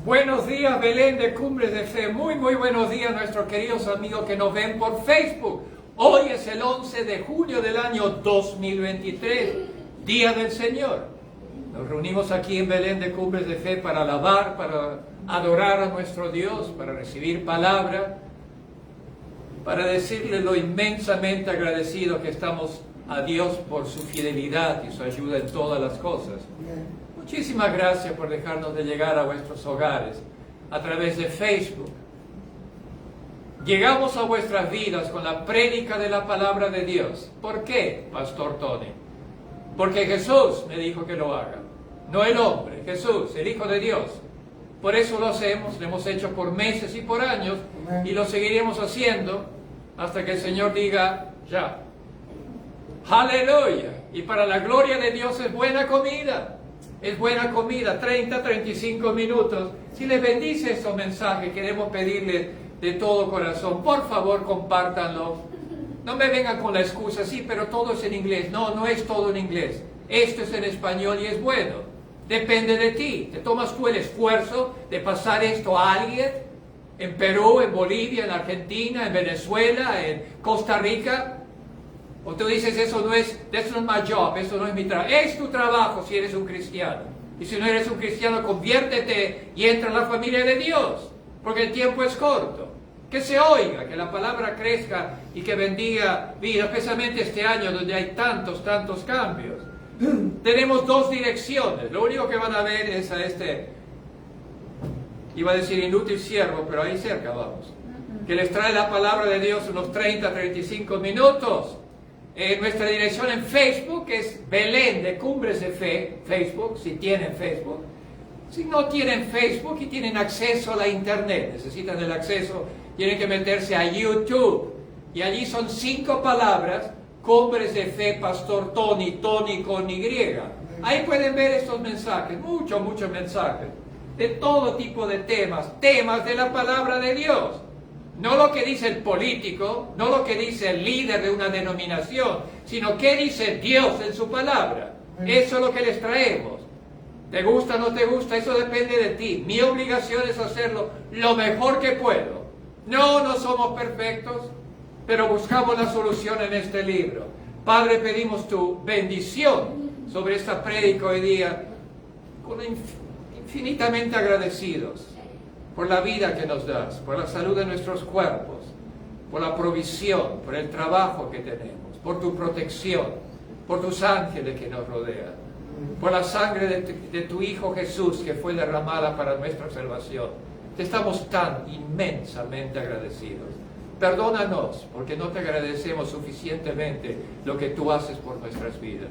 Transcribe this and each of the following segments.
Buenos días, Belén de Cumbres de Fe. Muy buenos días, nuestros queridos amigos que nos ven por Facebook. Hoy es el 11 de julio del año 2023, Día del Señor. Nos reunimos aquí en Belén de Cumbres de Fe para alabar, para adorar a nuestro Dios, para recibir palabra, para decirle lo inmensamente agradecido que estamos a Dios por su fidelidad y su ayuda en todas las cosas. Muchísimas gracias por dejarnos de llegar a vuestros hogares a través de Facebook. Llegamos a vuestras vidas con la prédica de la palabra de Dios. ¿Por qué, Pastor Tony? Porque Jesús me dijo que lo haga. No el hombre, Jesús, el Hijo de Dios. Por eso lo hacemos, lo hemos hecho por meses y por años y lo seguiremos haciendo hasta que el Señor diga ya. ¡Aleluya! Y para la gloria de Dios es buena comida. Es buena comida, 30, 35 minutos. Si les bendice estos mensajes, queremos pedirles de todo corazón, por favor, compártanlo. No me vengan con la excusa, sí, pero todo es en inglés. No, no es todo en inglés. Esto es en español y es bueno. Depende de ti. ¿Te tomas tú el esfuerzo de pasar esto a alguien? En Perú, en Bolivia, en Argentina, en Venezuela, en Costa Rica. O tú dices, eso no es, that's not my job, eso no es mi trabajo. Es tu trabajo si eres un cristiano. Y si no eres un cristiano, conviértete y entra en la familia de Dios. Porque el tiempo es corto. Que se oiga, que la palabra crezca y que bendiga vida, especialmente este año donde hay tantos cambios. Tenemos dos direcciones. Lo único que van a ver es a iba a decir inútil siervo, pero ahí cerca vamos. Que les trae la palabra de Dios unos 30, 35 minutos. Nuestra dirección en Facebook es Belén de Cumbres de Fe, Facebook, si tienen Facebook. Si no tienen Facebook y tienen acceso a la internet, necesitan el acceso, tienen que meterse a YouTube. Y allí son 5 palabras, Cumbres de Fe, Pastor Tony, Tony con Y. Ahí pueden ver estos mensajes, muchos mensajes, de todo tipo de temas de la palabra de Dios. No lo que dice el político, no lo que dice el líder de una denominación, sino qué dice Dios en su palabra. Eso es lo que les traemos. ¿Te gusta o no te gusta? Eso depende de ti. Mi obligación es hacerlo lo mejor que puedo. No somos perfectos, pero buscamos la solución en este libro. Padre, pedimos tu bendición sobre esta prédica hoy día, infinitamente agradecidos por la vida que nos das, por la salud de nuestros cuerpos, por la provisión, por el trabajo que tenemos, por tu protección, por tus ángeles que nos rodean, por la sangre de tu Hijo Jesús que fue derramada para nuestra salvación. Te estamos tan inmensamente agradecidos. Perdónanos porque no te agradecemos suficientemente lo que tú haces por nuestras vidas.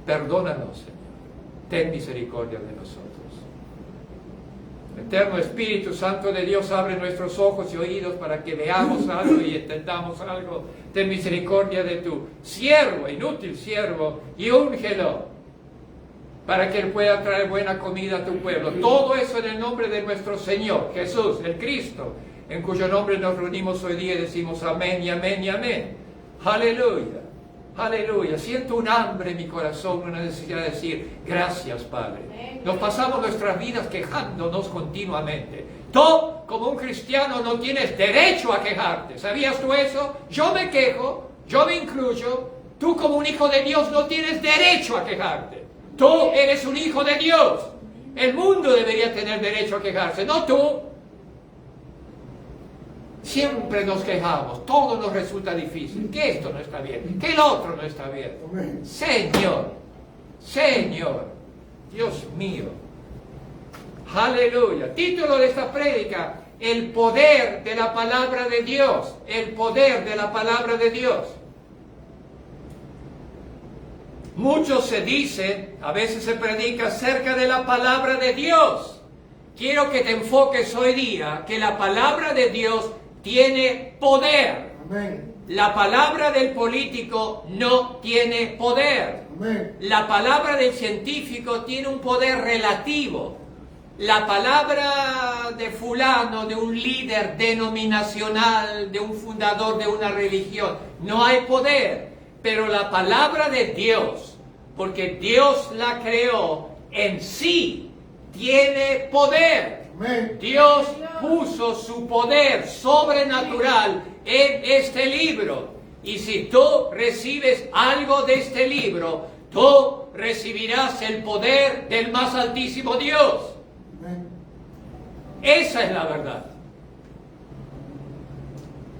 Perdónanos, Señor. Ten misericordia de nosotros. Eterno Espíritu Santo de Dios, abre nuestros ojos y oídos para que veamos algo y entendamos algo. Ten misericordia de tu siervo, inútil siervo, y úngelo para que Él pueda traer buena comida a tu pueblo. Todo eso en el nombre de nuestro Señor Jesús, el Cristo, en cuyo nombre nos reunimos hoy día y decimos amén y amén y amén. Aleluya. Aleluya, siento un hambre en mi corazón, una necesidad de decir, gracias Padre. Nos pasamos nuestras vidas quejándonos continuamente. Tú, como un cristiano, no tienes derecho a quejarte. ¿Sabías tú eso? Yo me quejo, yo me incluyo. Tú, como un hijo de Dios, no tienes derecho a quejarte. Tú eres un hijo de Dios. El mundo debería tener derecho a quejarse, no tú. Siempre nos quejamos, todo nos resulta difícil, que esto no está bien, que el otro no está bien. Señor, Dios mío, aleluya. Título de esta prédica, el poder de la palabra de Dios, el poder de la palabra de Dios. Mucho se dice, a veces se predica acerca de la palabra de Dios. Quiero que te enfoques hoy día que la palabra de Dios tiene poder. Amén. La palabra del político no tiene poder. Amén. La palabra del científico tiene un poder relativo. La palabra de fulano, de un líder denominacional, de un fundador de una religión, no hay poder. Pero la palabra de Dios, porque Dios la creó en sí, tiene poder. Amén. Dios puso su poder sobrenatural en este libro. Y si tú recibes algo de este libro, tú recibirás el poder del más altísimo Dios. Amén. Esa es la verdad.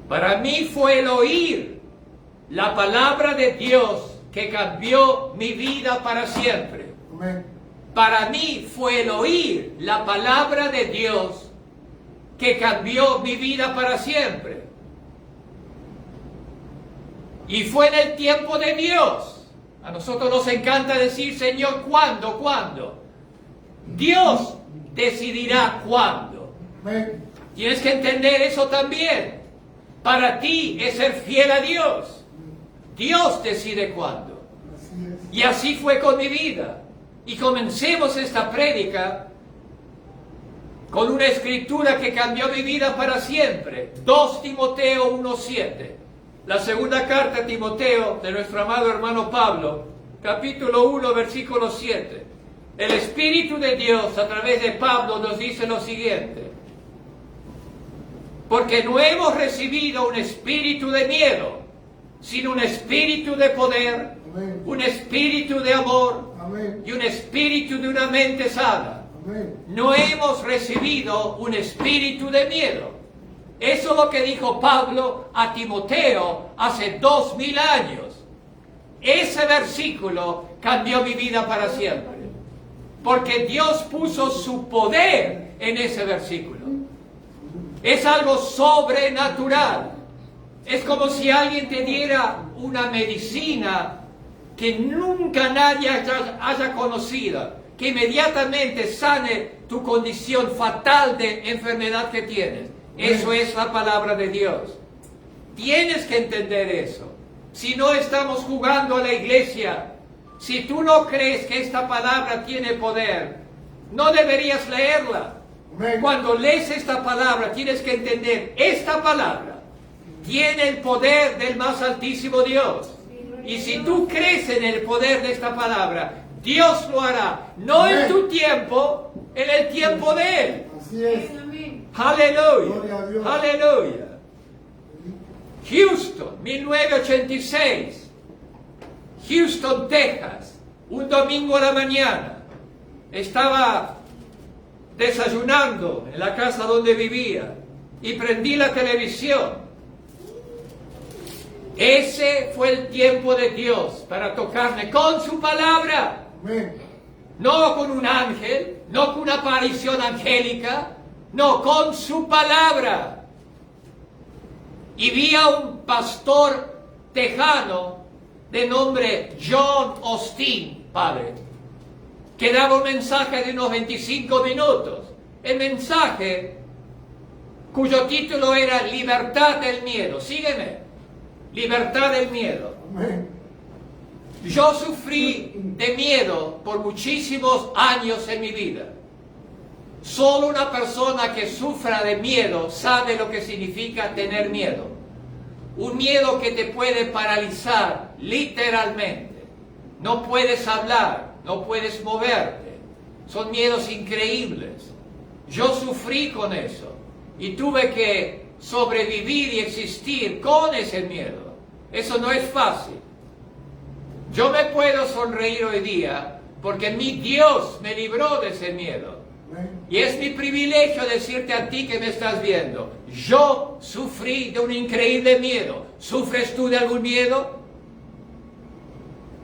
Para mí fue el oír la palabra de Dios que cambió mi vida para siempre. Amén. Para mí fue el oír la palabra de Dios que cambió mi vida para siempre. Y fue en el tiempo de Dios. A nosotros nos encanta decir, Señor, ¿cuándo? ¿Cuándo? Dios decidirá cuándo. Amén. Tienes que entender eso también. Para ti es ser fiel a Dios. Dios decide cuándo. Así es. Y así fue con mi vida. Y comencemos esta prédica con una escritura que cambió mi vida para siempre. 2 Timoteo 1:7. La segunda carta a Timoteo de nuestro amado hermano Pablo, capítulo 1, versículo 7. El Espíritu de Dios a través de Pablo nos dice lo siguiente: porque no hemos recibido un espíritu de miedo, sino un espíritu de poder, Amén. un espíritu de amor Amén. y un espíritu de una mente sana. Amén. No hemos recibido un espíritu de miedo. Eso es lo que dijo Pablo a Timoteo hace 2000 años. Ese versículo cambió mi vida para siempre. Porque Dios puso su poder en ese versículo. Es algo sobrenatural. Es como si alguien te diera una medicina que nunca nadie haya conocido, que inmediatamente sane tu condición fatal de enfermedad que tienes. Eso es la palabra de Dios. Tienes que entender eso. Si no estamos jugando a la iglesia, si tú no crees que esta palabra tiene poder, no deberías leerla. Amén. Cuando lees esta palabra, tienes que entender, esta palabra tiene el poder del más altísimo Dios. Y si tú crees en el poder de esta palabra, Dios lo hará, no en tu tiempo, en el tiempo de Él. Así es. Aleluya, Gloria a Dios. aleluya. Houston, 1986. Houston, Texas. Un domingo a la mañana. Estaba desayunando en la casa donde vivía y prendí la televisión. Ese fue el tiempo de Dios para tocarme con su palabra. Amén. No con un ángel, no con una aparición angélica, no, con su palabra. Y vi a un pastor tejano de nombre John Osteen, padre, que daba un mensaje de unos 25 minutos. El mensaje, cuyo título era Libertad del miedo. Sígueme. Libertad del miedo. Amén. Yo sufrí de miedo por muchísimos años en mi vida. Solo una persona que sufra de miedo sabe lo que significa tener miedo. Un miedo que te puede paralizar literalmente. No puedes hablar, no puedes moverte. Son miedos increíbles. Yo sufrí con eso y tuve que sobrevivir y existir con ese miedo. Eso no es fácil. Yo me puedo sonreír hoy día porque mi Dios me libró de ese miedo. Amén. Y es mi privilegio decirte a ti que me estás viendo, yo sufrí de un increíble miedo. ¿Sufres tú de algún miedo?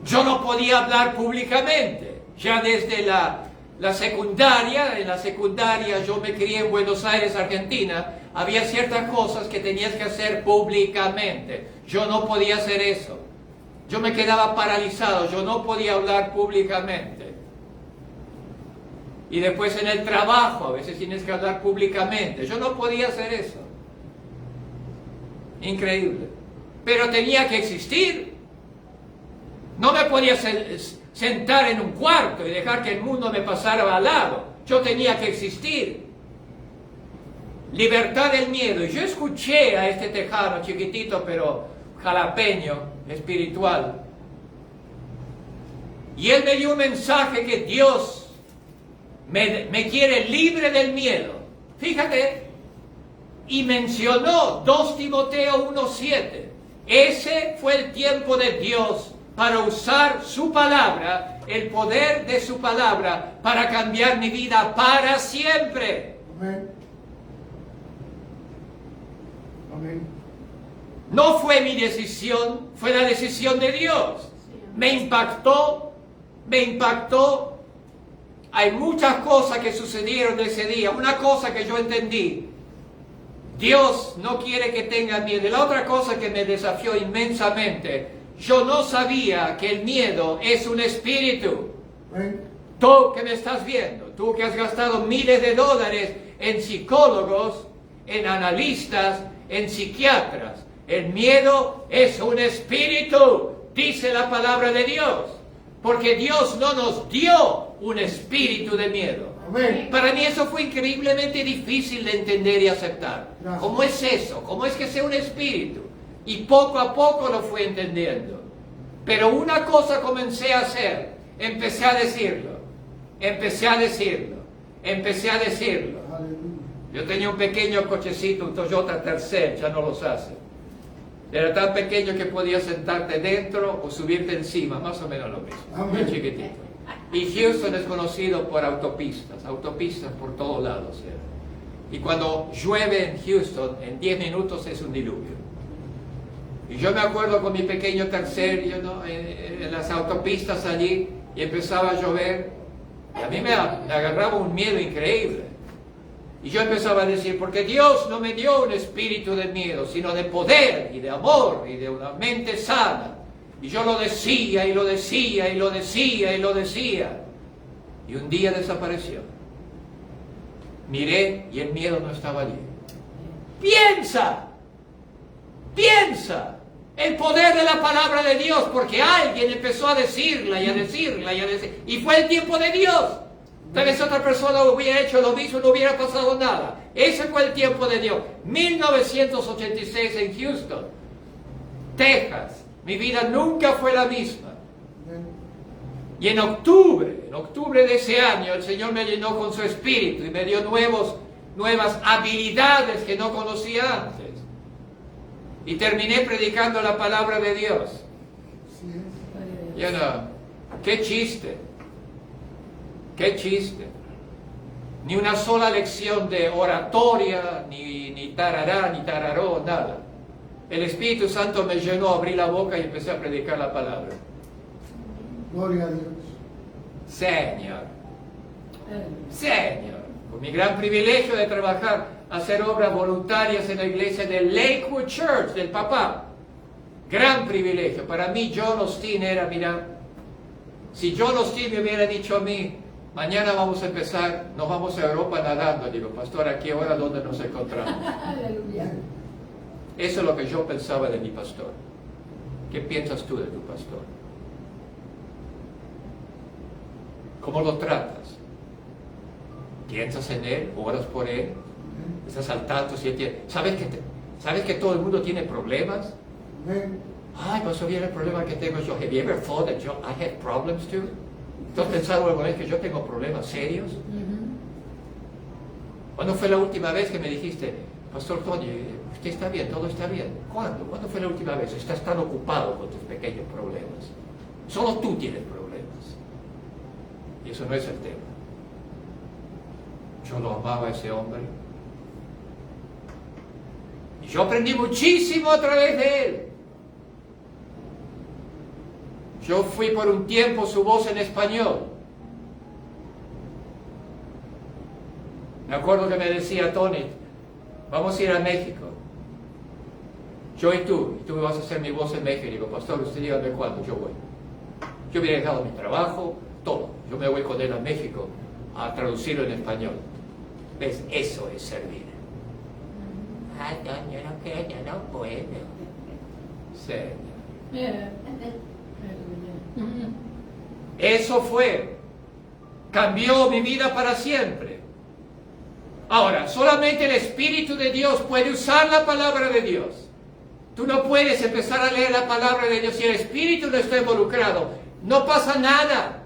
Yo no podía hablar públicamente. Ya desde la secundaria, en la secundaria yo me crié en Buenos Aires, Argentina, había ciertas cosas que tenías que hacer públicamente. Yo no podía hacer eso. Yo me quedaba paralizado, yo no podía hablar públicamente. Y después en el trabajo, a veces tienes que hablar públicamente. Yo no podía hacer eso. Increíble. Pero tenía que existir. No me podía sentar en un cuarto y dejar que el mundo me pasara al lado. Yo tenía que existir. Libertad del miedo. Y yo escuché a este tejano chiquitito, pero jalapeño, espiritual. Y él me dio un mensaje que Dios me quiere libre del miedo. Fíjate, y mencionó 2 Timoteo 1:7. Ese fue el tiempo de Dios para usar su palabra, el poder de su palabra, para cambiar mi vida para siempre. Amén. Amén. No fue mi decisión, fue la decisión de Dios. Me impactó. Hay muchas cosas que sucedieron ese día. Una cosa que yo entendí: Dios no quiere que tenga miedo. Y la otra cosa que me desafió inmensamente: yo no sabía que el miedo es un espíritu. Amén. Tú que me estás viendo, tú que has gastado miles de dólares en psicólogos, en analistas, en psiquiatras, el miedo es un espíritu, dice la palabra de Dios. Porque Dios no nos dio un espíritu de miedo. Amén. Para mí eso fue increíblemente difícil de entender y aceptar. Gracias. ¿Cómo es eso? ¿Cómo es que sea un espíritu? Y poco a poco lo fui entendiendo. Pero una cosa comencé a hacer. Empecé a decirlo. Aleluya. Yo tenía un pequeño cochecito, un Toyota Tercel, ya no los hace. Era tan pequeño que podías sentarte dentro o subirte encima, más o menos lo mismo. Amén. Muy chiquitito. Y Houston es conocido por autopistas por todos lados. Y cuando llueve en Houston, en 10 minutos es un diluvio. Y yo me acuerdo con mi pequeño Tercel, en las autopistas allí, y empezaba a llover, y a mí me agarraba un miedo increíble. Y yo empezaba a decir, porque Dios no me dio un espíritu de miedo, sino de poder y de amor y de una mente sana. Y yo lo decía y lo decía y lo decía y lo decía. Y un día desapareció. Miré y el miedo no estaba allí. Piensa el poder de la palabra de Dios, porque alguien empezó a decirla y a decirla y a decir. Y fue el tiempo de Dios. Tal vez otra persona hubiera hecho lo mismo y no hubiera pasado nada. Ese fue el tiempo de Dios. 1986 en Houston, Texas. Mi vida nunca fue la misma. Y en octubre de ese año, el Señor me llenó con su espíritu y me dio nuevas habilidades que no conocía antes. Y terminé predicando la palabra de Dios. Sí. Qué chiste. ¡Qué chiste! Ni una sola lección de oratoria, ni tarará, ni tararó, nada. El Espíritu Santo me llenó, abrí la boca y empecé a predicar la palabra. Gloria a Dios. Señor, con mi gran privilegio de trabajar, hacer obras voluntarias en la iglesia de Lakewood Church, del papá. Gran privilegio. Para mí, John Osteen era, mira, si John Osteen me hubiera dicho a mí, mañana vamos a empezar, nos vamos a Europa nadando. Digo, pastor, ¿a qué hora dónde nos encontramos? Aleluya. Eso es lo que yo pensaba de mi pastor. ¿Qué piensas tú de tu pastor? ¿Cómo lo tratas? ¿Piensas en él? ¿Oras por él? ¿Estás al tanto si él tiene? ¿Sabes que todo el mundo tiene problemas? Amén. Ay, pues viene el problema que tengo yo. Have you ever thought that I have problems too? ¿Tú has pensado alguna vez que yo tengo problemas serios? ¿Cuándo fue la última vez que me dijiste, Pastor Tony, usted está bien, todo está bien? ¿Cuándo? ¿Cuándo fue la última vez? Estás tan ocupado con tus pequeños problemas. Solo tú tienes problemas. Y eso no es el tema. Yo lo amaba a ese hombre. Y yo aprendí muchísimo a través de él. Yo fui por un tiempo su voz en español. Me acuerdo que me decía Tony, vamos a ir a México. Yo y tú vas a ser mi voz en México. Y digo, pastor, usted dígame cuándo, yo voy. Yo hubiera dejado mi trabajo, todo. Yo me voy con él a México a traducirlo en español. ¿Ves? Eso es servir. Ah, no, yo no quiero, yo no puedo. Señor. Eso fue. Cambió mi vida para siempre. Ahora, solamente el Espíritu de Dios puede usar la palabra de Dios. Tú no puedes empezar a leer la palabra de Dios si el Espíritu no está involucrado. No pasa nada.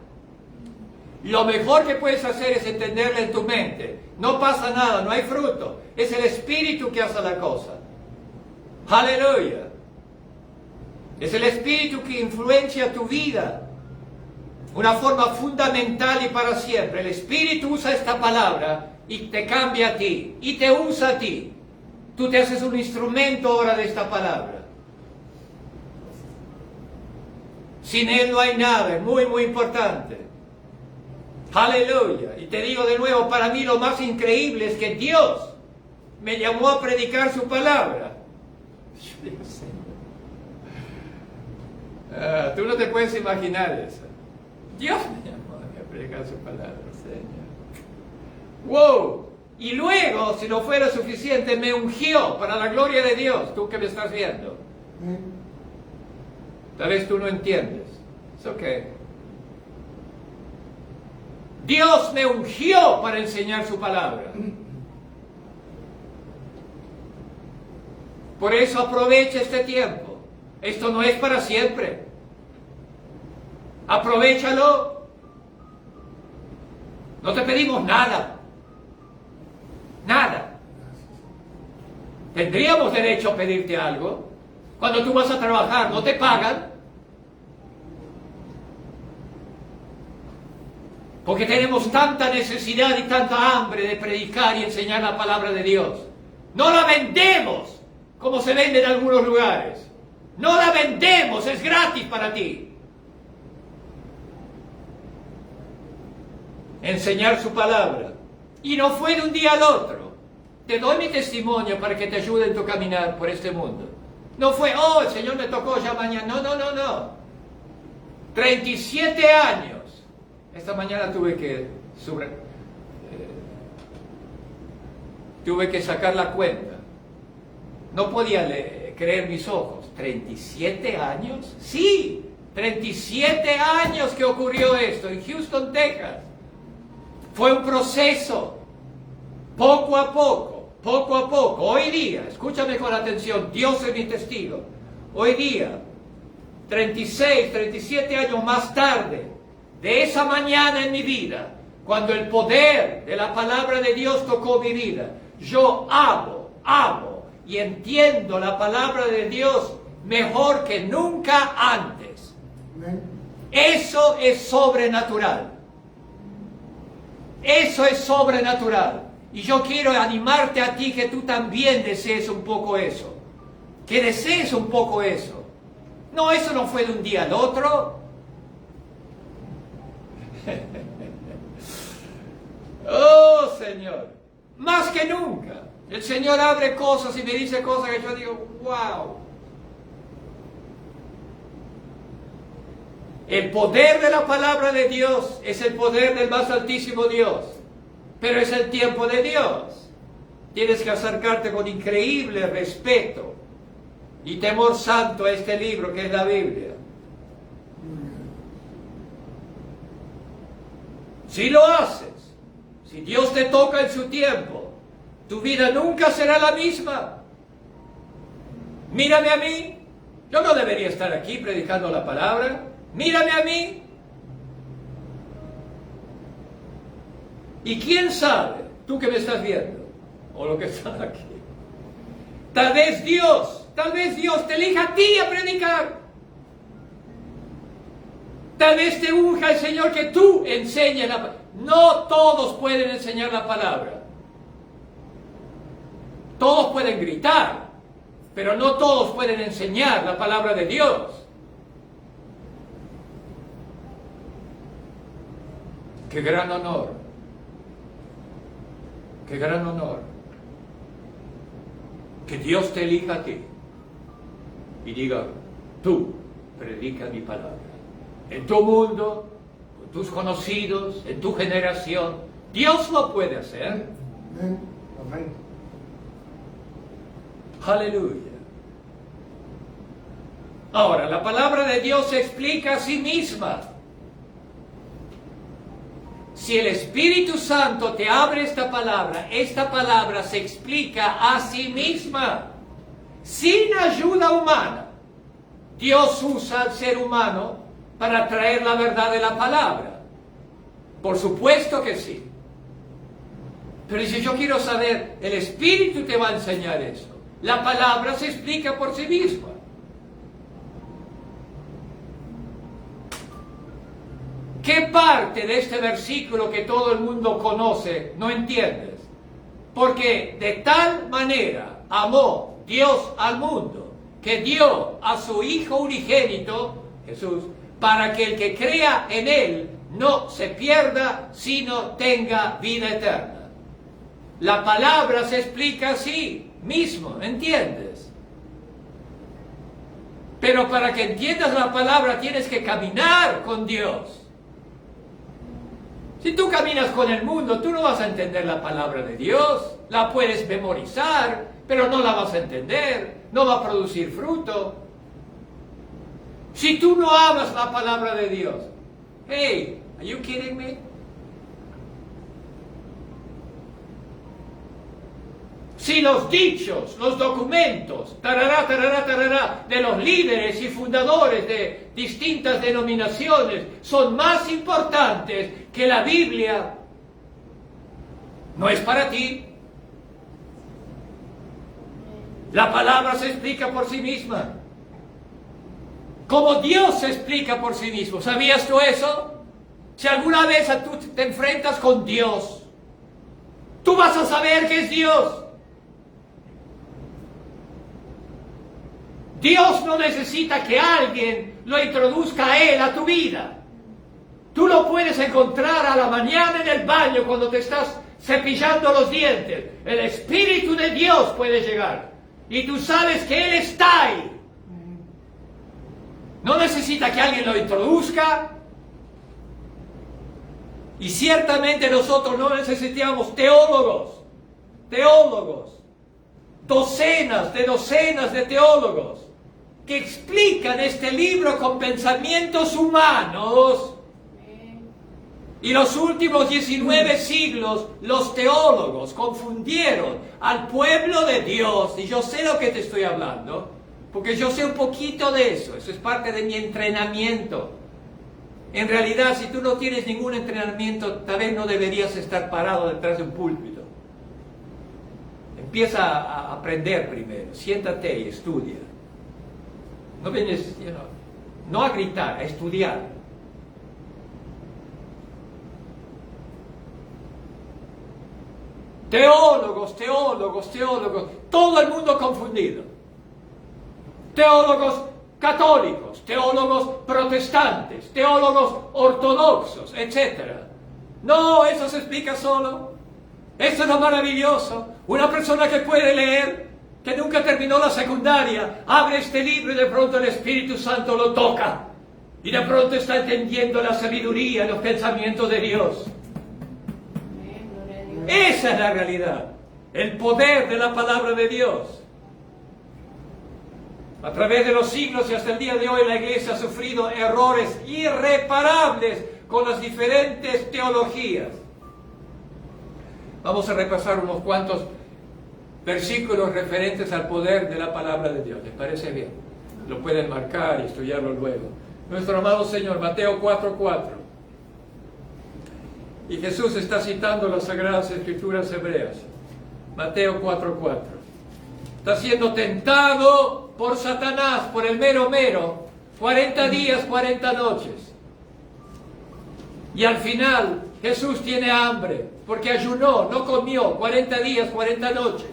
Lo mejor que puedes hacer es entenderla en tu mente. No pasa nada, no hay fruto. Es el Espíritu que hace la cosa. Aleluya. Es el Espíritu que influencia tu vida. Una forma fundamental y para siempre. El Espíritu usa esta palabra y te cambia a ti. Y te usa a ti. Tú te haces un instrumento ahora de esta palabra. Sin Él no hay nada. Es muy, muy importante. Aleluya. Y te digo de nuevo, para mí lo más increíble es que Dios me llamó a predicar su palabra. Yo digo, Señor. Tú no te puedes imaginar eso. Dios me llamó a predicar su palabra, Señor. ¡Wow! Y luego, si no fuera suficiente, me ungió para la gloria de Dios. Tú que me estás viendo. Tal vez tú no entiendes. Es ok. Dios me ungió para enseñar su palabra. Por eso aprovecha este tiempo. Esto no es para siempre. Aprovéchalo. No te pedimos nada. Nada. Tendríamos derecho a pedirte algo. Cuando tú vas a trabajar, no te pagan. Porque tenemos tanta necesidad y tanta hambre de predicar y enseñar la palabra de Dios. No la vendemos como se vende en algunos lugares. No la vendemos, es gratis para ti. Enseñar su palabra. Y no fue de un día al otro. Te doy mi testimonio para que te ayude en tu caminar por este mundo. No fue, oh, el Señor me tocó ya mañana. No. 37 años. Esta mañana tuve que sacar la cuenta. No podía creer mis ojos. ¿37 años? Sí, 37 años que ocurrió esto en Houston, Texas. Fue un proceso, poco a poco. Hoy día, escúchame con atención, Dios es mi testigo. Hoy día, 36, 37 años más tarde, de esa mañana en mi vida, cuando el poder de la palabra de Dios tocó mi vida, yo amo y entiendo la palabra de Dios mejor que nunca antes. Eso es sobrenatural. Eso es sobrenatural. Y yo quiero animarte a ti que tú también desees un poco eso. Que desees un poco eso. No, eso no fue de un día al otro. Oh, Señor. Más que nunca. El Señor abre cosas y me dice cosas que yo digo, wow. El poder de la palabra de Dios es el poder del más altísimo Dios. Pero es el tiempo de Dios. Tienes que acercarte con increíble respeto y temor santo a este libro que es la Biblia. Si lo haces, si Dios te toca en su tiempo, tu vida nunca será la misma. Mírame a mí. Yo no debería estar aquí predicando la palabra. Mírame a mí. Y quién sabe, tú que me estás viendo, o lo que están aquí, tal vez Dios te elija a ti a predicar. Tal vez te unja el Señor que tú enseñes la palabra. No todos pueden enseñar la palabra. Todos pueden gritar, pero no todos pueden enseñar la palabra de Dios. ¡Qué gran honor! ¡Qué gran honor! Que Dios te elija a ti y diga, tú predica mi palabra. En tu mundo, con tus conocidos, en tu generación, Dios lo puede hacer. Amén. Aleluya. Ahora, la palabra de Dios se explica a sí misma. Si el Espíritu Santo te abre esta palabra se explica a sí misma, sin ayuda humana. Dios usa al ser humano para traer la verdad de la palabra. Por supuesto que sí. Pero dice, yo quiero saber, el Espíritu te va a enseñar eso. La palabra se explica por sí misma. ¿Qué parte de este versículo que todo el mundo conoce no entiendes? Porque de tal manera amó Dios al mundo, que dio a su Hijo unigénito, Jesús, para que el que crea en Él no se pierda, sino tenga vida eterna. La palabra se explica así mismo, ¿entiendes? Pero para que entiendas la palabra tienes que caminar con Dios. Si tú caminas con el mundo, tú no vas a entender la palabra de Dios. La puedes memorizar, pero no la vas a entender. No va a producir fruto. Si tú no amas la palabra de Dios, hey, are you kidding me? Si los dichos, los documentos, tarará, tarará, tarará, de los líderes y fundadores de distintas denominaciones son más importantes que la Biblia, no es para ti. La palabra se explica por sí misma. Como Dios se explica por sí mismo. ¿Sabías tú eso? Si alguna vez tú te enfrentas con Dios, tú vas a saber que es Dios. Dios no necesita que alguien lo introduzca a Él a tu vida. Tú lo puedes encontrar a la mañana en el baño cuando te estás cepillando los dientes. El Espíritu de Dios puede llegar. Y tú sabes que Él está ahí. No necesita que alguien lo introduzca. Y ciertamente nosotros no necesitamos teólogos. Docenas de teólogos que explican este libro con pensamientos humanos. Y los últimos 19 siglos los teólogos confundieron al pueblo de Dios. Y yo sé lo que te estoy hablando, porque yo sé un poquito de eso. Eso es parte de mi entrenamiento. En realidad, si tú no tienes ningún entrenamiento, tal vez no deberías estar parado detrás de un púlpito. Empieza a aprender primero, siéntate y estudia. No vienes, no a gritar, a estudiar. Teólogos, todo el mundo confundido. Teólogos católicos, teólogos protestantes, teólogos ortodoxos, etc. No, eso se explica solo. Eso es lo maravilloso. Una persona que puede leer, que nunca terminó la secundaria, abre este libro y de pronto el Espíritu Santo lo toca. Y de pronto está entendiendo la sabiduría, los pensamientos de Dios. Esa es la realidad. El poder de la palabra de Dios. A través de los siglos y hasta el día de hoy la Iglesia ha sufrido errores irreparables con las diferentes teologías. Vamos a repasar unos cuantos versículos referentes al poder de la palabra de Dios. ¿Les parece bien? Lo pueden marcar y estudiarlo luego. Nuestro amado Señor, Mateo 4:4. Y Jesús está citando las Sagradas Escrituras hebreas. Mateo 4:4. Está siendo tentado por Satanás, por el mero, 40 días, 40 noches. Y al final Jesús tiene hambre, porque ayunó, no comió, 40 días, 40 noches.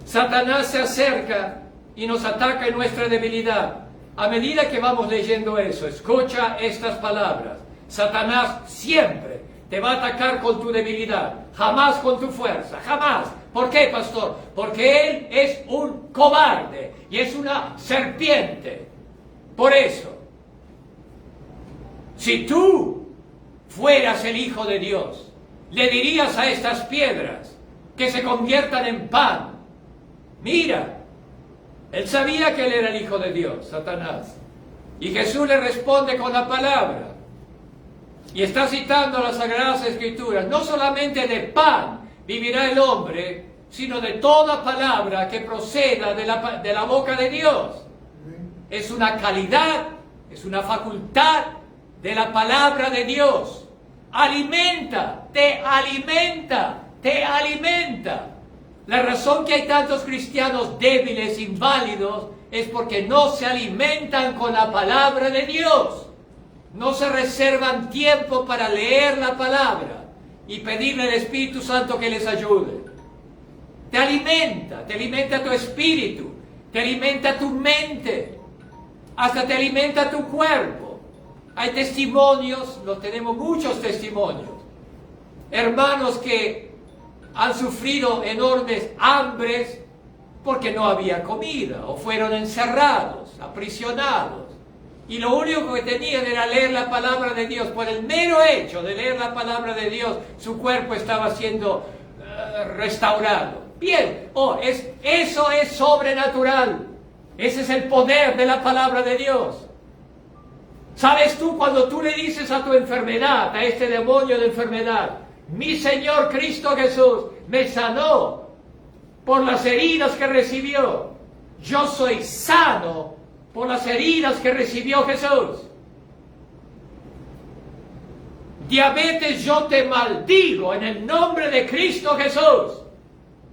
Satanás se acerca y nos ataca en nuestra debilidad. A medida que vamos leyendo eso, escucha estas palabras. Satanás siempre te va a atacar con tu debilidad, jamás con tu fuerza, jamás. ¿Por qué, pastor? Porque él es un cobarde y es una serpiente. Por eso, si tú fueras el Hijo de Dios, le dirías a estas piedras que se conviertan en pan. Mira, él sabía que él era el Hijo de Dios, Satanás. Y Jesús le responde con la palabra. Y está citando las Sagradas Escrituras. No solamente de pan vivirá el hombre, sino de toda palabra que proceda de la boca de Dios. Es una calidad, es una facultad de la palabra de Dios. alimenta, te alimenta, te alimenta. La razón que hay tantos cristianos débiles, inválidos, es porque no se alimentan con la palabra de Dios. No se reservan tiempo para leer la palabra y pedirle al Espíritu Santo que les ayude. Te alimenta tu espíritu, te alimenta tu mente, hasta te alimenta tu cuerpo. Hay testimonios, los tenemos muchos testimonios. Hermanos que han sufrido enormes hambres porque no había comida, o fueron encerrados, aprisionados. Y lo único que tenían era leer la palabra de Dios. Por el mero hecho de leer la palabra de Dios, su cuerpo estaba siendo restaurado. Bien, eso es sobrenatural. Ese es el poder de la palabra de Dios. ¿Sabes tú cuando tú le dices a tu enfermedad, a este demonio de enfermedad, mi Señor Cristo Jesús me sanó por las heridas que recibió? Yo soy sano por las heridas que recibió Jesús. Diabetes, yo te maldigo en el nombre de Cristo Jesús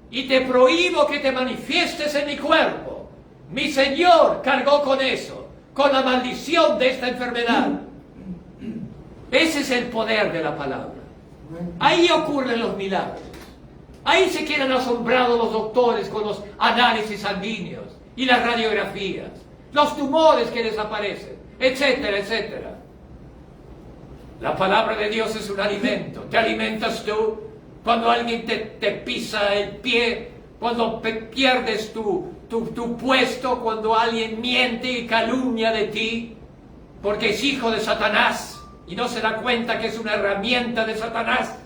y te prohíbo que te manifiestes en mi cuerpo. Mi Señor cargó con eso, con la maldición de esta enfermedad. Ese es el poder de la palabra. Ahí ocurren los milagros. Ahí se quedan asombrados los doctores con los análisis sanguíneos y las radiografías, los tumores que desaparecen, etcétera, etcétera. La palabra de Dios es un alimento. ¿Te alimentas tú? Cuando alguien te pisa el pie, cuando pierdes tu puesto, cuando alguien miente y calumnia de ti, porque es hijo de Satanás y no se da cuenta que es una herramienta de Satanás.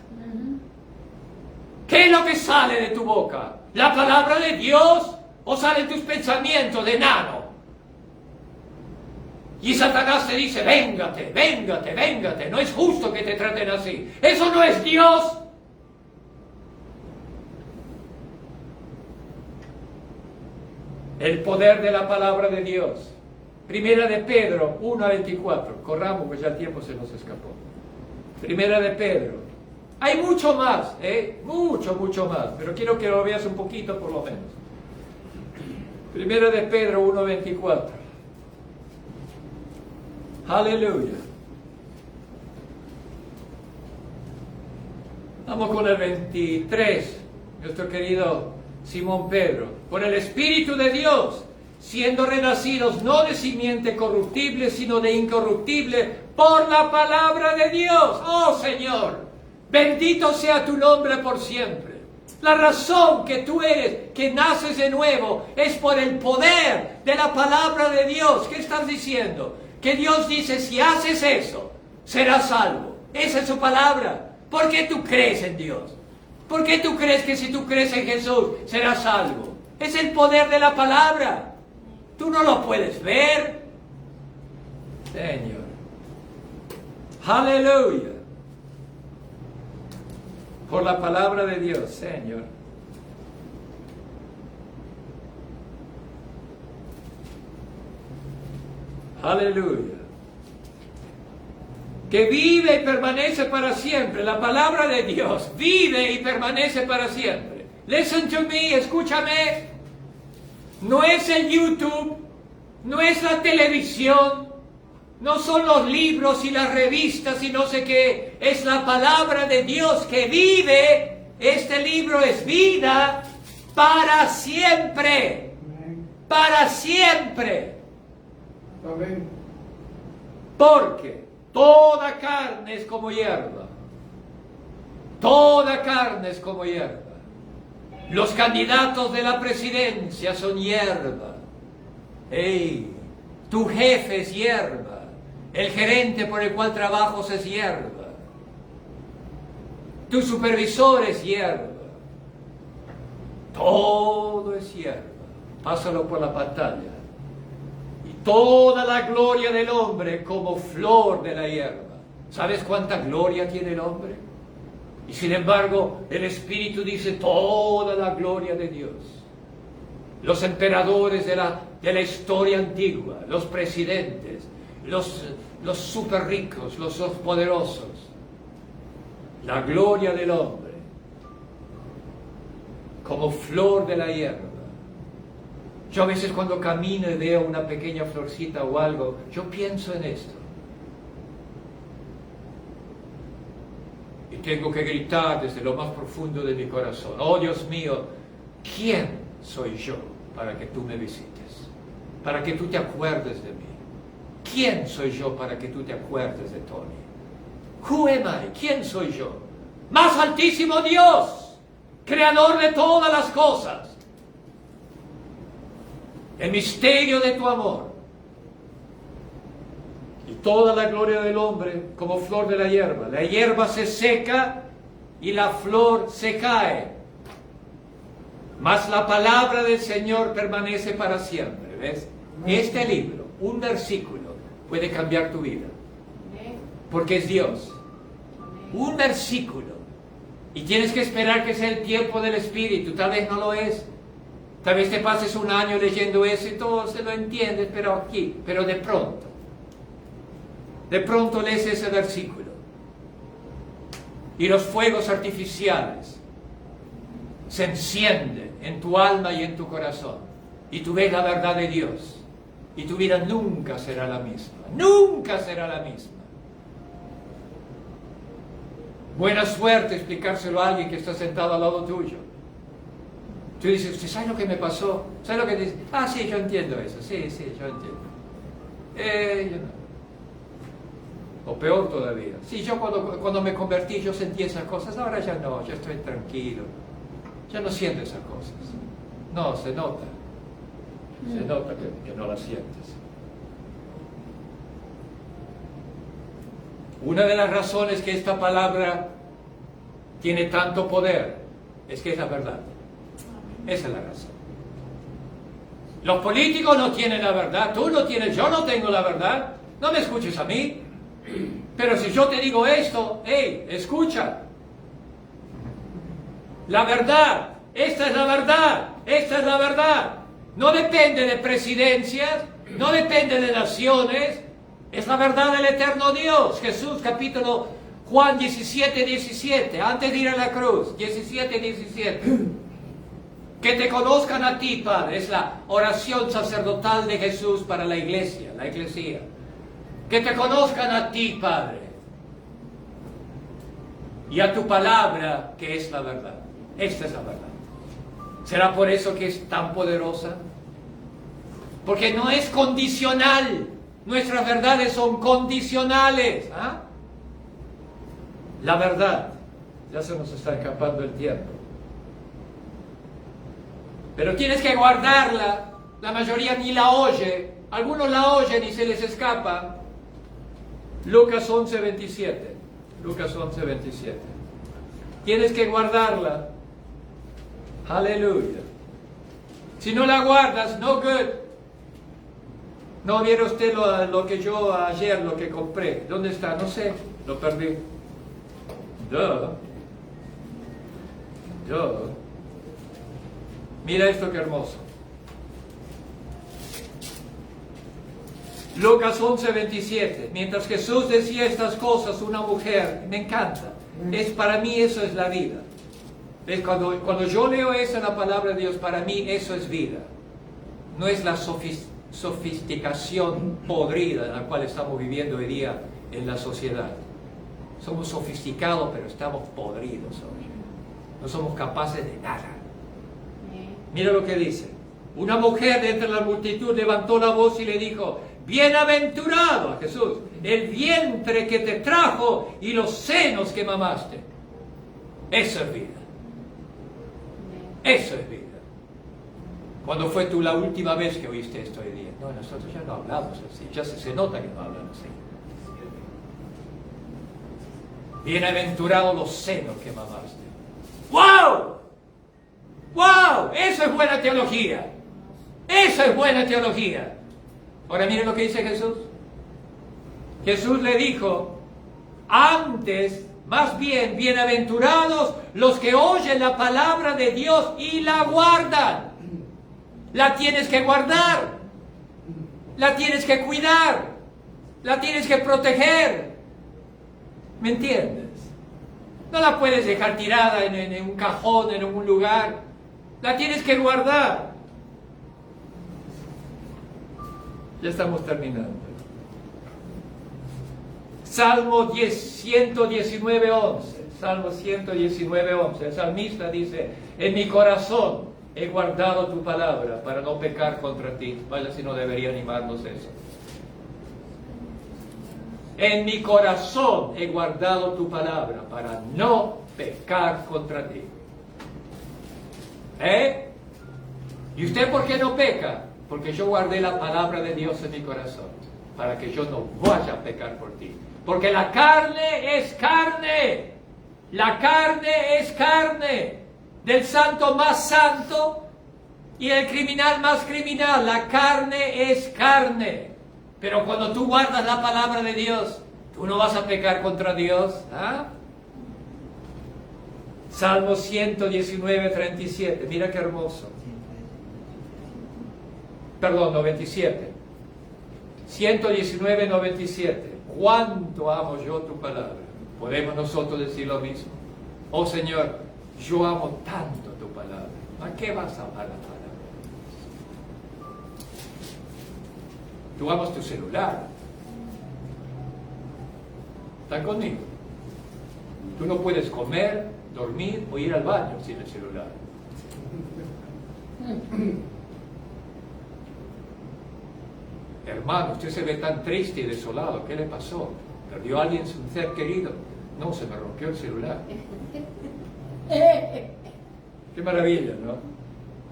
¿Qué es lo que sale de tu boca? ¿La palabra de Dios o salen tus pensamientos de enano? Y Satanás te dice, véngate, véngate, véngate, no es justo que te traten así. Eso no es Dios. El poder de la palabra de Dios. Primera de Pedro 1:24. Corramos, pues ya el tiempo se nos escapó. Primera de Pedro. Hay mucho más, mucho más, pero quiero que lo veas un poquito por lo menos. Primera de Pedro 1:24. Aleluya. Vamos con el 23, nuestro querido Simón Pedro. Por el Espíritu de Dios, siendo renacidos no de simiente corruptible, sino de incorruptible, por la palabra de Dios. Oh Señor, bendito sea tu nombre por siempre. La razón que tú eres, que naces de nuevo, es por el poder de la palabra de Dios. ¿Qué estás diciendo? Que Dios dice, si haces eso, serás salvo. Esa es su palabra. ¿Por qué tú crees en Dios? ¿Por qué tú crees que si tú crees en Jesús, serás salvo? Es el poder de la palabra. Tú no lo puedes ver. Señor. Aleluya. Por la palabra de Dios, Señor. Aleluya. Que vive y permanece para siempre. La palabra de Dios vive y permanece para siempre. Listen to me, escúchame. No es el YouTube, no es la televisión, no son los libros y las revistas y no sé qué. Es la palabra de Dios que vive. Este libro es vida para siempre. Para siempre. Amén. Porque toda carne es como hierba. Toda carne es como hierba. Los candidatos de la presidencia son hierba. Hey, tu jefe es hierba. El gerente por el cual trabajas es hierba. Tu supervisor es hierba. Todo es hierba. Pásalo por la pantalla. Y toda la gloria del hombre como flor de la hierba. ¿Sabes cuánta gloria tiene el hombre? Y sin embargo, el Espíritu dice toda la gloria de Dios. Los emperadores de la historia antigua, los presidentes, los super ricos, los poderosos, la gloria del hombre, como flor de la hierba. Yo a veces cuando camino y veo una pequeña florcita o algo, yo pienso en esto. Y tengo que gritar desde lo más profundo de mi corazón: oh Dios mío, ¿quién soy yo para que tú me visites? Para que tú te acuerdes de mí. ¿Quién soy yo para que tú te acuerdes de Tony? Who am I? ¿Quién soy yo? Más altísimo Dios, creador de todas las cosas. El misterio de tu amor. Y toda la gloria del hombre como flor de la hierba. La hierba se seca y la flor se cae, mas la palabra del Señor permanece para siempre. ¿Ves? Este libro, un versículo, puede cambiar tu vida. Porque es Dios. Un versículo. Y tienes que esperar que sea el tiempo del Espíritu. Tal vez no lo es. Tal vez te pases un año leyendo eso y todo se lo entiendes, pero de pronto lees ese versículo. Y los fuegos artificiales se encienden en tu alma y en tu corazón. Y tú ves la verdad de Dios. Y tu vida nunca será la misma. Nunca será la misma. Buena suerte explicárselo a alguien que está sentado al lado tuyo. Tú dices: ¿usted sabe lo que me pasó? ¿Sabe lo que dice? Ah, sí, yo entiendo eso. Sí, yo entiendo. Yo no. O peor todavía. Sí, yo cuando me convertí yo sentí esas cosas. Ahora ya no, yo estoy tranquilo. Ya no siento esas cosas. No, se nota. Se nota que no las sientes. Una de las razones que esta palabra tiene tanto poder es que es la verdad. Esa es la razón. Los políticos no tienen la verdad, tú no tienes, yo no tengo la verdad. No me escuches a mí. Pero si yo te digo esto, hey, escucha. La verdad, esta es la verdad, esta es la verdad. No depende de presidencias, no depende de naciones. Es la verdad del eterno Dios. Jesús, capítulo Juan 17, antes de ir a la cruz, 17. Que te conozcan a ti, Padre, es la oración sacerdotal de Jesús para la iglesia, la eclesía. Que te conozcan a ti, Padre, y a tu palabra, que es la verdad. Esta es la verdad. ¿Será por eso que es tan poderosa? Porque no es condicional. Nuestras verdades son condicionales. ¿Ah? La verdad. Ya se nos está escapando el tiempo. Pero tienes que guardarla. La mayoría ni la oye. Algunos la oyen y se les escapa. Lucas 11:27. Lucas 11:27. Tienes que guardarla. Aleluya. Si no la guardas, no good. ¿No vieron usted lo que yo ayer, lo que compré? ¿Dónde está? No sé, lo perdí. Mira esto que hermoso. Lucas 11:27. Mientras Jesús decía estas cosas, una mujer, me encanta. Para mí eso es la vida. ¿Ves? Cuando yo leo eso en la palabra de Dios, para mí eso es vida. No es la sofisticación podrida en la cual estamos viviendo hoy día en la sociedad. Somos sofisticados, pero estamos podridos hoy. No somos capaces de nada. Mira lo que dice. Una mujer de entre la multitud levantó la voz y le dijo: bienaventurado a Jesús, el vientre que te trajo y los senos que mamaste. Eso es vida. Eso es vida. ¿Cuándo fue tú la última vez que oíste esto hoy día? No, nosotros ya no hablamos así. Ya se nota que no hablan así. Bienaventurados los senos que mamaste. ¡Wow! ¡Wow! Eso es buena teología. Eso es buena teología. Ahora miren lo que dice Jesús. Jesús le dijo, antes, más bien, bienaventurados los que oyen la palabra de Dios y la guardan. La tienes que guardar. La tienes que cuidar. La tienes que proteger. ¿Me entiendes? No la puedes dejar tirada en un cajón, en un lugar. La tienes que guardar. Ya estamos terminando. Salmo 119, 11. Salmo 119, 11. El salmista dice: en mi corazón he guardado tu palabra para no pecar contra ti. Vaya si no debería animarnos eso. En mi corazón he guardado tu palabra para no pecar contra ti. ¿Y usted por qué no peca? Porque yo guardé la palabra de Dios en mi corazón, para que yo no vaya a pecar por ti. Porque la carne es carne. La carne es carne. Del santo más santo y el criminal más criminal. La carne es carne. Pero cuando tú guardas la palabra de Dios, tú no vas a pecar contra Dios. ¿Ah? Salmo 119, 37. Mira qué hermoso. Perdón, 97. 119, 97. Cuánto amo yo tu palabra. ¿Podemos nosotros decir lo mismo? Oh Señor, yo amo tanto tu palabra. ¿A qué vas a amar la palabra? Tú amas tu celular. ¿Están conmigo? Tú no puedes comer, dormir o ir al baño sin el celular. Hermano, usted se ve tan triste y desolado. ¿Qué le pasó? ¿Perdió a alguien, un ser querido? No, se me rompió el celular. Qué maravilla, ¿no?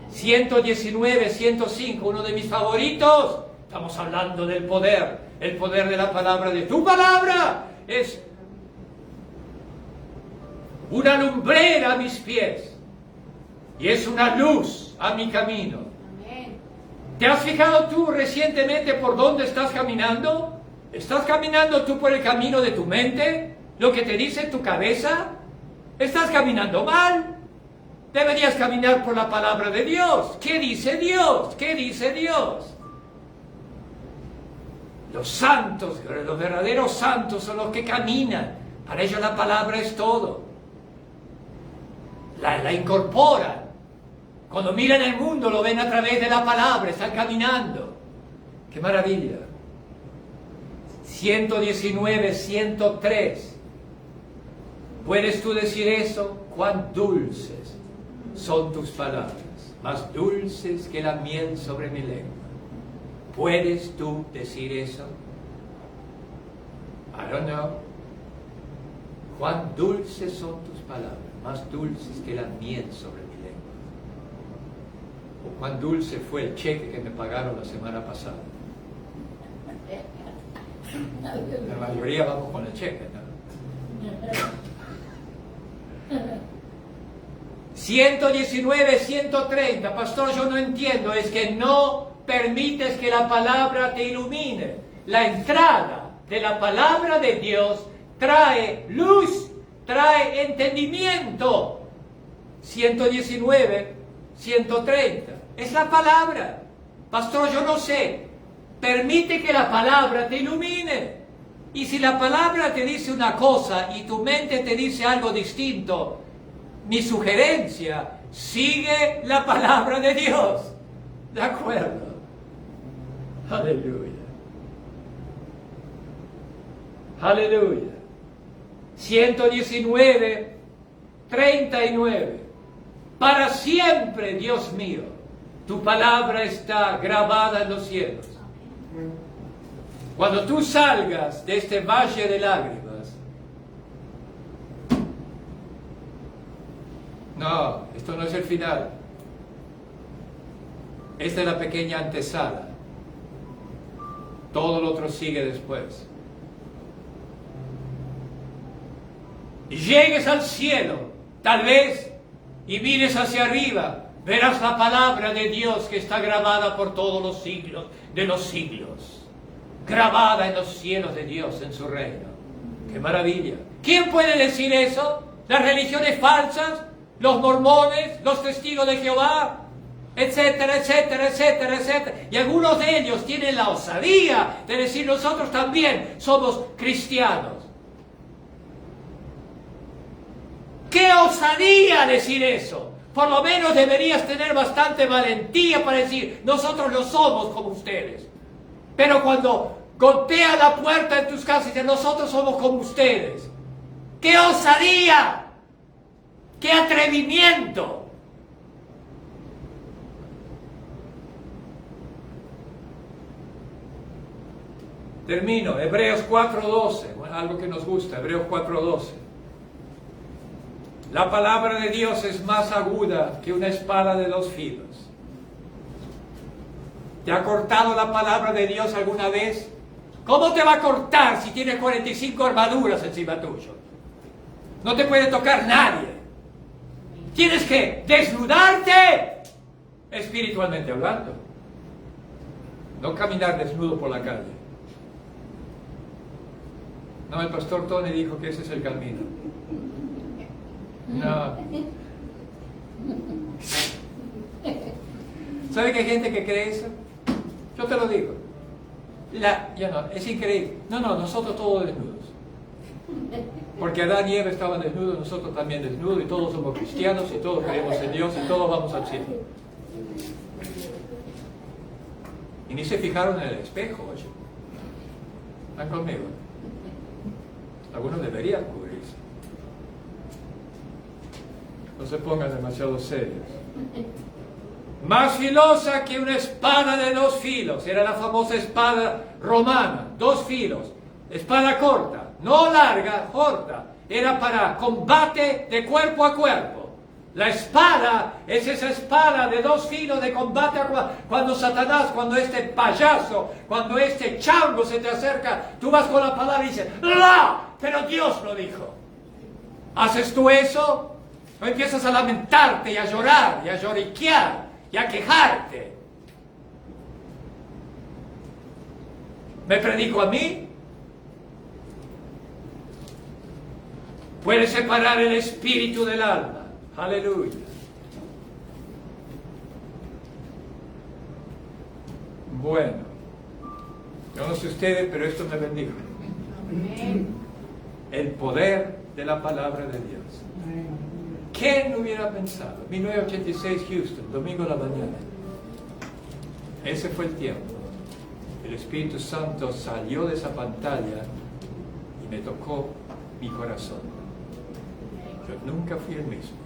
119, 105, uno de mis favoritos. Estamos hablando del poder, el poder de la palabra de tu palabra. Es una lumbrera a mis pies y es una luz a mi camino. Amén. ¿Te has fijado tú recientemente por dónde estás caminando? ¿Estás caminando tú por el camino de tu mente? ¿Lo que te dice tu cabeza? ¿Estás caminando mal? Deberías caminar por la palabra de Dios. ¿Qué dice Dios? ¿Qué dice Dios? Los santos, los verdaderos santos son los que caminan. Para ellos la palabra es todo. La incorporan. Cuando miran el mundo lo ven a través de la palabra, están caminando. ¡Qué maravilla! 119, 103. ¿Puedes tú decir eso? ¡Cuán dulces son tus palabras! Más dulces que la miel sobre mi lengua. ¿Puedes tú decir eso? I don't know. ¿Cuán dulces son tus palabras? Más dulces que la miel sobre mi lengua. O cuán dulce fue el cheque que me pagaron la semana pasada. La mayoría vamos con el cheque, ¿no? 119, 130. Pastor, yo no entiendo. Es que no permites que la palabra te ilumine. La entrada de la palabra de Dios trae luz, trae entendimiento. 119, 130. Es la palabra. Pastor, yo no sé. Permite que la palabra te ilumine. Y si la palabra te dice una cosa y tu mente te dice algo distinto, mi sugerencia, sigue la palabra de Dios. ¿De acuerdo? Aleluya. Aleluya. 119, 39. Para siempre, Dios mío, tu palabra está grabada en los cielos. Cuando tú salgas de este valle de lágrimas, no, esto no es el final. Esta es la pequeña antesala. Todo lo otro sigue después. Y llegues al cielo, tal vez, y mires hacia arriba, verás la palabra de Dios que está grabada por todos los siglos de los siglos. Grabada en los cielos de Dios, en su reino. ¡Qué maravilla! ¿Quién puede decir eso? ¿Las religiones falsas? ¿Los mormones? ¿Los testigos de Jehová? Etcétera, etcétera, etcétera, etcétera. Y algunos de ellos tienen la osadía de decir: nosotros también somos cristianos. ¡Qué osadía decir eso! Por lo menos deberías tener bastante valentía para decir, nosotros no somos como ustedes. Pero cuando golpea la puerta en tus casas y dice, nosotros somos como ustedes. ¡Qué osadía! ¡Qué atrevimiento! Termino, Hebreos 4:12, bueno, algo que nos gusta, Hebreos 4:12. La palabra de Dios es más aguda que una espada de 2 filos. ¿Te ha cortado la palabra de Dios alguna vez? ¿Cómo te va a cortar si tienes 45 armaduras encima tuyo? No te puede tocar nadie. Tienes que desnudarte espiritualmente hablando. No caminar desnudo por la calle. No, el pastor Tony dijo que ese es el camino. No. ¿Sabe que hay gente que cree eso? Yo te lo digo. Ya no, es increíble. No, nosotros todos desnudos. Porque Adán y Eva estaban desnudos, nosotros también desnudos, y todos somos cristianos, y todos creemos en Dios, y todos vamos al cielo. Y ni se fijaron en el espejo, oye. ¿Están conmigo? Algunos deberían cubrirse. No se pongan demasiado serios. Más filosa que una espada de 2 filos. Era la famosa espada romana, 2 filos. Espada corta, no larga, corta. Era para combate de cuerpo a cuerpo. La espada es esa espada de 2 filos de combate a cuerpo. Cuando Satanás, cuando este payaso, cuando este chango se te acerca, tú vas con la palabra y dices, ¡la! Pero Dios lo dijo. ¿Haces tú eso? O empiezas a lamentarte y a llorar y a lloriquear y a quejarte. ¿Me predico a mí? Puede separar el espíritu del alma. Aleluya. Bueno, yo no sé ustedes, pero esto me bendijo. El poder de la palabra de Dios. ¿Quién hubiera pensado? 1986 Houston, domingo de la mañana. Ese fue el tiempo. El Espíritu Santo salió de esa pantalla y me tocó mi corazón. Yo nunca fui el mismo.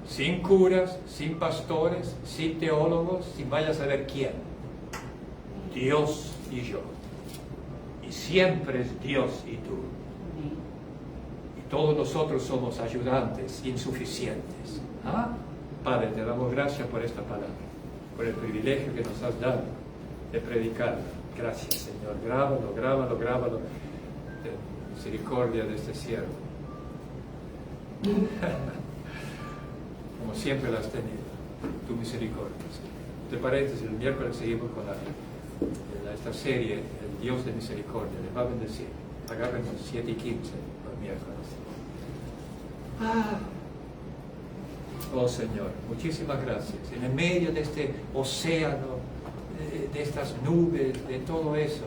Sin curas, sin pastores, sin teólogos, sin vaya a saber quién. Dios y yo. Y siempre es Dios y tú. Y todos nosotros somos ayudantes insuficientes. ¿Ah? Padre, te damos gracias por esta palabra, por el privilegio que nos has dado de predicarla. Gracias, Señor. Grábalo. Ten misericordia de este siervo. Como siempre la has tenido, tu misericordia. ¿Te parece? El miércoles seguimos con esta serie, el Dios de misericordia. Les va a bendecir. Agárrenos 7:15 los miércoles. Oh Señor, muchísimas gracias. En el medio de este océano, de estas nubes, de todo eso,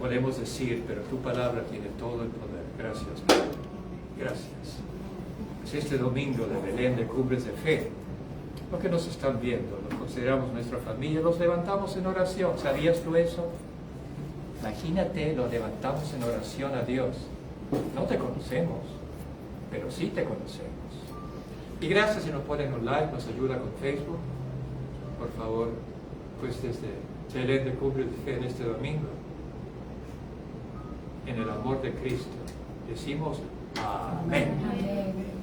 podemos decir, pero tu palabra tiene todo el poder. Gracias, Padre. Gracias. Este domingo de Belén de Cumbres de Fe, lo que nos están viendo, los consideramos nuestra familia, los levantamos en oración. ¿Sabías tú eso? Imagínate, los levantamos en oración a Dios. No te conocemos, pero sí te conocemos. Y gracias si nos ponen un like, nos ayuda con Facebook. Por favor, pues desde Belén de Cumbres de Fe en este domingo, en el amor de Cristo, decimos amén. Amén.